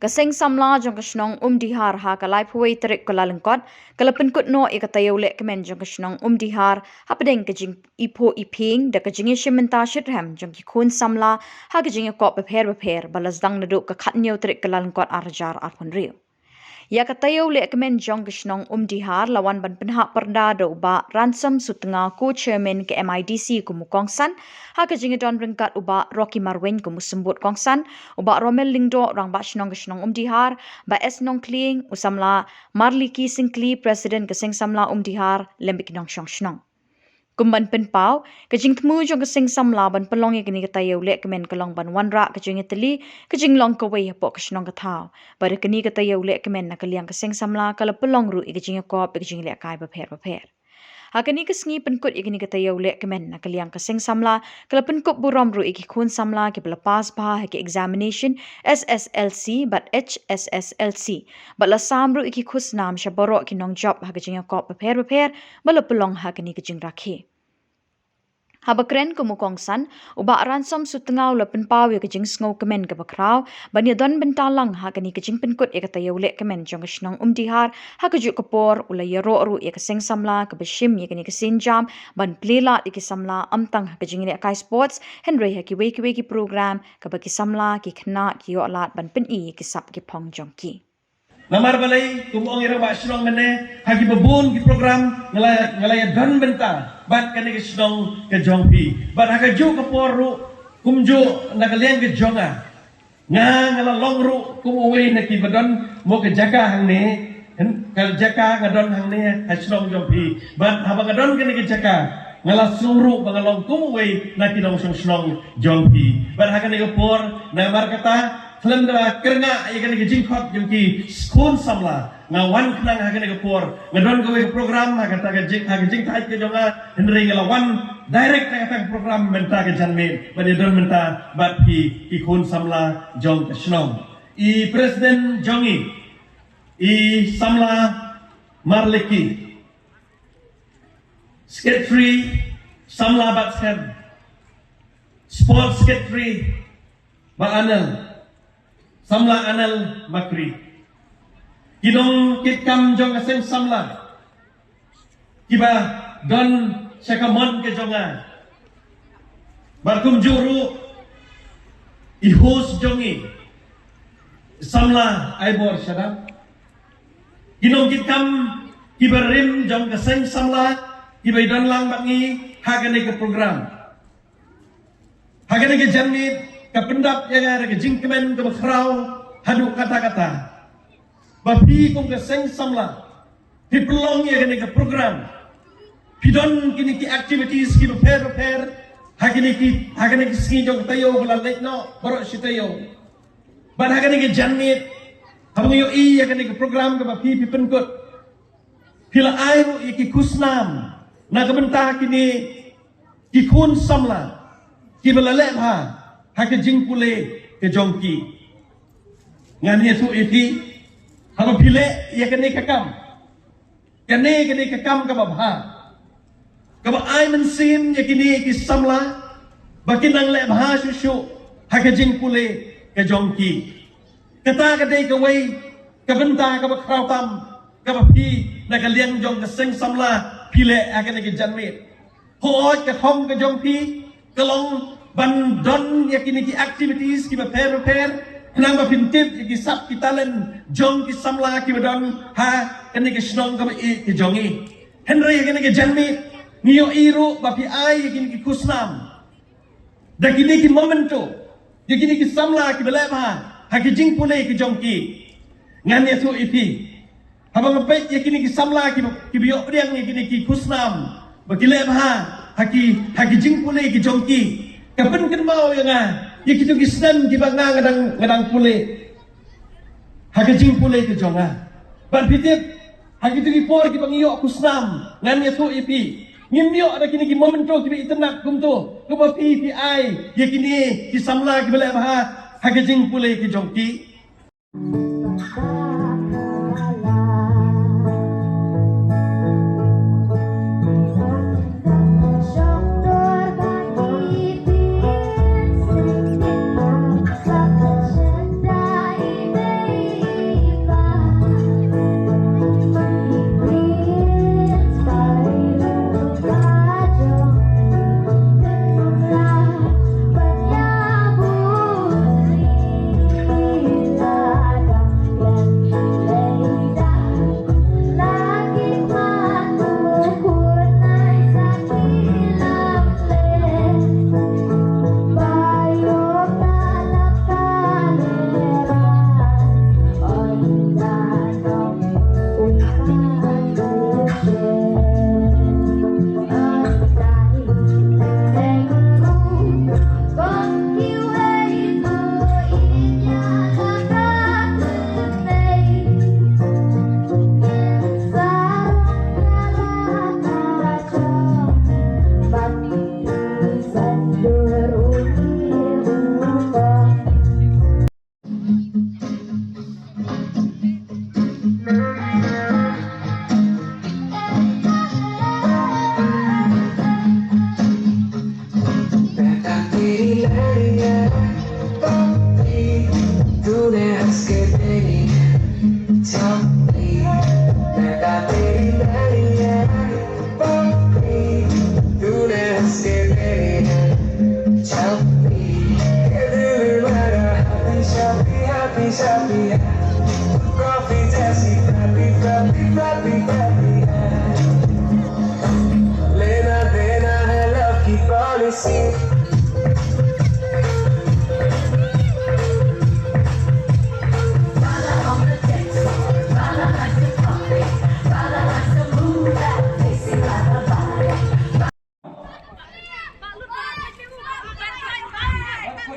Kaseng samla jong kasnong dihar ha kalai phuai terik kalalengkot kalapin kut no ikatayo le kemen jong kasnong dihar ha pedeng kajing ipo iping da kajing shimenta shitram jong ki khun samla ha kajing ko beper balas dang naduk ka khatnyo terik kalalengkot arjar arpun riu. Ya katayo le kemen jong kasnong dihar lawan ban penha perda do ba ransom sutengah co-chairman ke MIDC ku mukongsan ha kajing don ringkat uba Rocky Marwen ku musembut kongsan uba Romel Lingdo rang ba snong kasnong dihar ba Esnong Kling usamla Marliki Singkli president keseng samla dihar lembik nong shong snong. Kumban penpau kajing temu jong keseng samla ban pelong ye kini katayo le kemen kelong ban wanra kajing itali kajing long kawai po kasnong katau pada kini katayo le kemen nakaliang keseng samla kala pelong ru kajing ko kajing le kai baper hakani kesngi penkut ikini katayo le kemen nakaliang keseng samla kala penkut burom ru iki khun samla ke pelepas bah ke examination SSLC but HSSLC bala samru iki khusnam shaboro kinong job hakajing ko baper bala pelong hakani kajing rakhi. Habakren kumukongsan uba ransom sutengau la penpau ya kajing sngo kemen ke bakrau bani don bentalang ha kani kajing penkut ya katayo le kemen jong snong dihar ha kaju kapor ula ya ro ya kaseng samla ke beshim ya kani kesinjam ban plela iki samla amtang kajing le kai sports henry ha ki weki program ke baki samla ki khna ki yo lat ban pen i ki sap ki phong jong ki. Namar balai kumong ira ba snong mene hagi babun ki program ngalaya don benta bat kani ki snong ke jongpi bat haga ju ka poru kumjo nakalian ke jonga ngala longru kumwe na ki badon mo ke jaka hang ne kal jaka ngadon hang ne ha snong jongpi bat haba ngadon kani ki jaka ngala suru bangalong kumwe na ki dong snong jongpi bat haga ne ke por namar kata Film da kerna ya kan jingkot jengki skun samla ngawan kenang hagan ke por ngadon ke program kata ke jing tait ke jonga henry ngelawan direct kata program menta ke janme bani don menta bat ki kun samla jong ke snong I presiden jongi I samla marleki secretary samla bat sports secretary ba anel Samla Anal Makri. Kinong kitkam jong aseng samla. Kiba don syakamon ke jonga. Barkum juru ihus jongi. Samla aibor syadab. Kinong kitkam kiba rim jong aseng samla. Kiba idon lang bangi hagane ke program. Hagane ke jamit. Kapendap yang ada ke jingkemen ke bakrau hadu kata-kata bapi kong ke seng samla dipelong ya ke program pidon kini ki activities ki beper hagini ki singjong tayo bala late no borok si tayo ban hagini ki janit habang yo ya ke program ke bapi pipenkut pila airu iki kusnam na kabenta kini ki kun samla ki bala ha hake jingpule ke jongki ngani su iti haba pile ya kene kakam ka babha ka ba ai mensim ya kini ki samla bakinang le bha susu hake jingpule ke jongki kata ka dei ka wei ka benta ka ba krautam ka ba pi na ka liang jong ka seng samla pile akane ke janmet ho ka thong ka jongpi kalong ban don yakini ki activities ki repair nang ba pintip ki sap ki talent jong ki samla ki badon ha kani ki snong ka ki jongi henry yakini ki janmi niyo iru ba pi ai yakini ki kusnam da kini ki momento yakini ki samla ki bele ba ha ki jing pule ki jongki ngan ya su ipi habang pe yakini ki samla ki biyo priang yakini ki kusnam ba ki le ba ha ki jing pule ki jongki kapan kan mau ya nga ya kita kisnan di banga ngadang pule haga jing pule ke jonga ban pitip hagi tu por ki bangiyo kusnam ngan ya tu ipi ngimyo ada kini ki momento ki itenak kumto ko ba pi ai ya kini ki samla ki bala ba haga jing pule ki jongki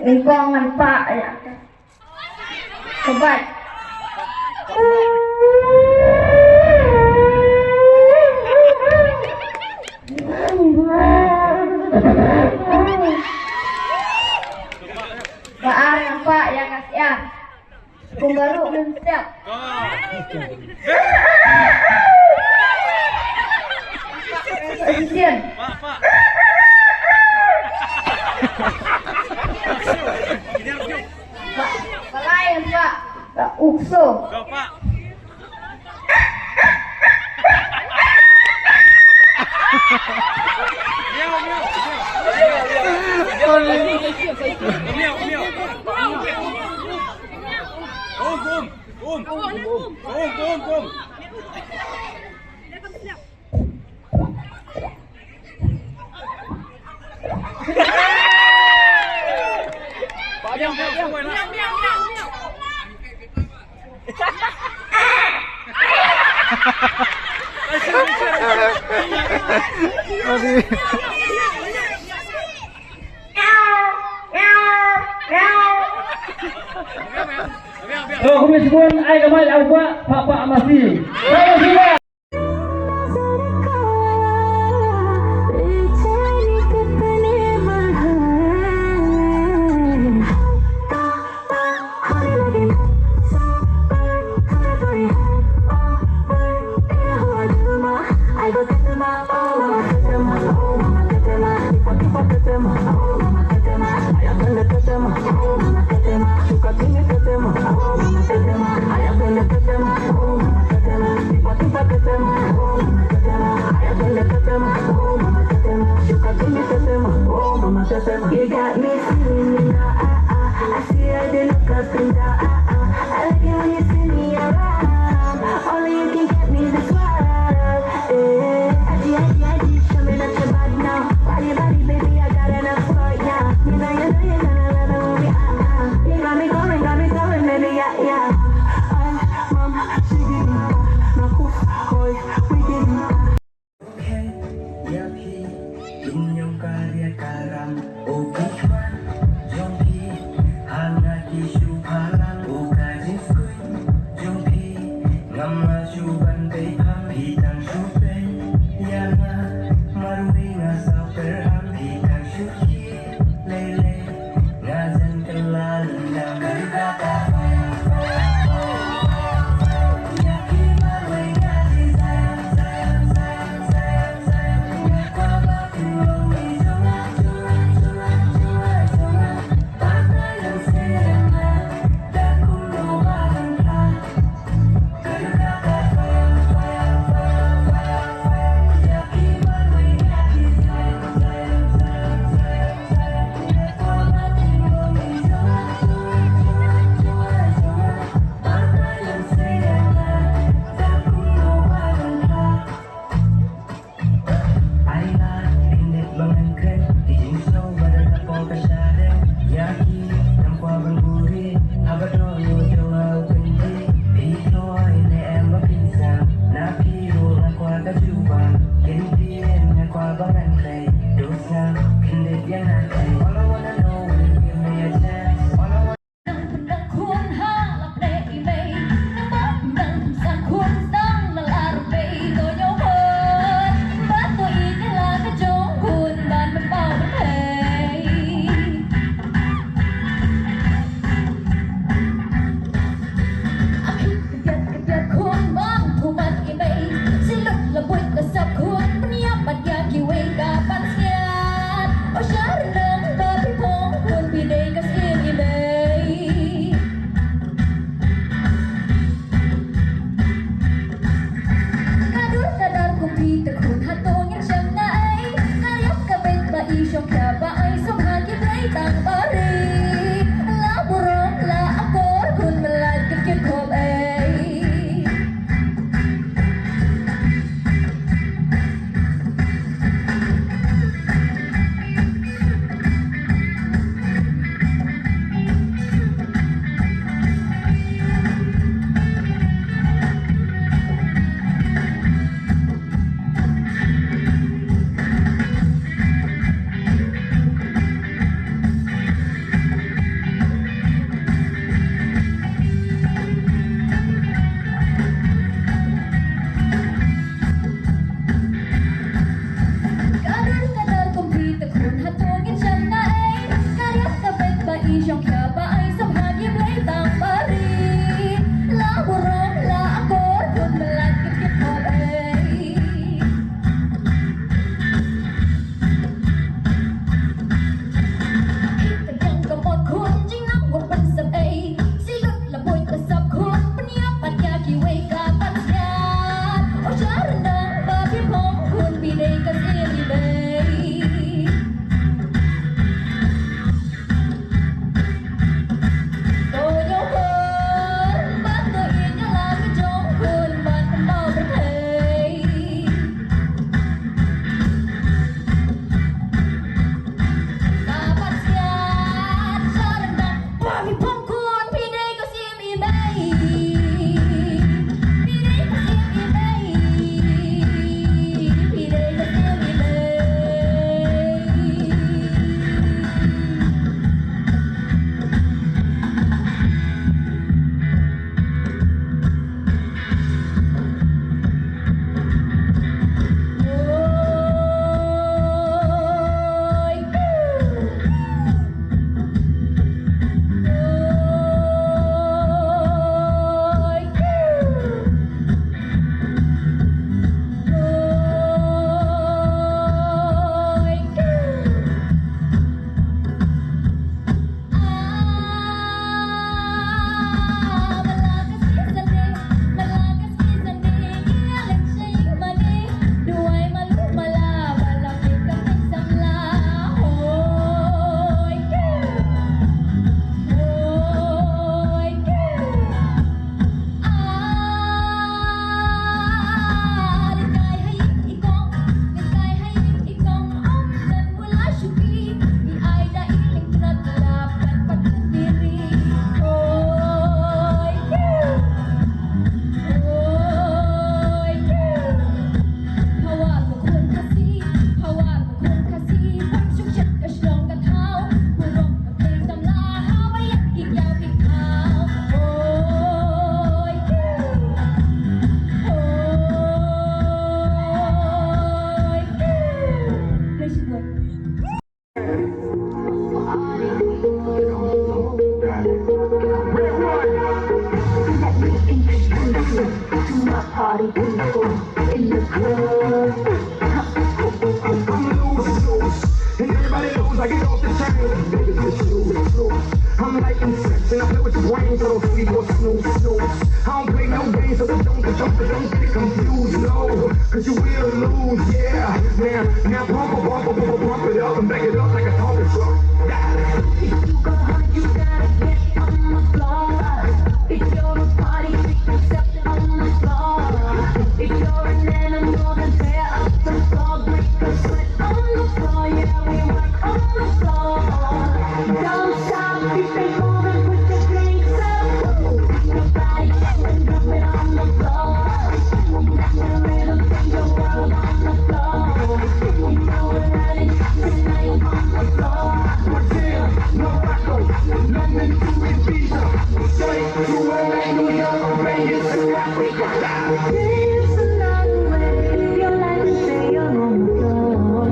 Lingkungan Pak ya. Sobat. Baan Pak ya kasihan. Kung baru belum siap. Asian. Palayan Pak. Pak Ukso. Kalau kumis ai kamai au Pak masih. Kalau sila. You got me feeling I see how they look up and down. I like it when you see me around. Only you can get me this world. Aji, show me that your body now. Body, baby, I got enough for ya. You know you're gonna love it when we You got me going, baby, yeah. Mama, she give me na kuf, hoy, we give me. Okay, yeah, inyong karya karam, okay. Lele, ngazan kelalan dan berkata To my party people in the club. I'm loose, and everybody knows I get off the chain. Baby, it's loose. I'm like insects, and I play with your brain, so don't sleep or snooze. I don't play no games, so don't get it confused, no. Cause you will lose, yeah. Now pump it up and back it up like a talking truck. If you go hard, you gotta get on the floor. If you're a party freak, step on the floor. If you're an animal, then tear up the floor. Break the sweat on the floor, yeah, we work on the floor. Don't stop, keep it moving, put your drinks up. Bring your body and drop it on the floor. The rhythm change your world on the floor. You know we're running tonight on the floor. No Rocco, London to Ibiza, straight to LA, New York, Vegas, and Africa. Dance another way, live your life and stay on the floor.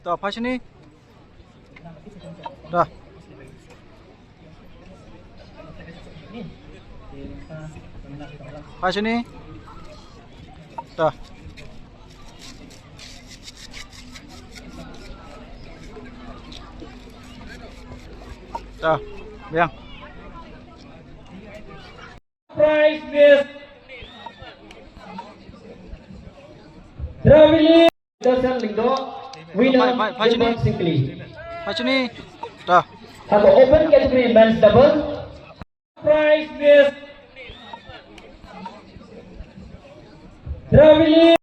Dah, pas ni. Dah. Pas ni. Dah. Dah. Biang. Prize list. Dravili Dasan Lindo. Winner German simply. Pas ni. Dah. Have an open category men's double. Prize list. Dravili.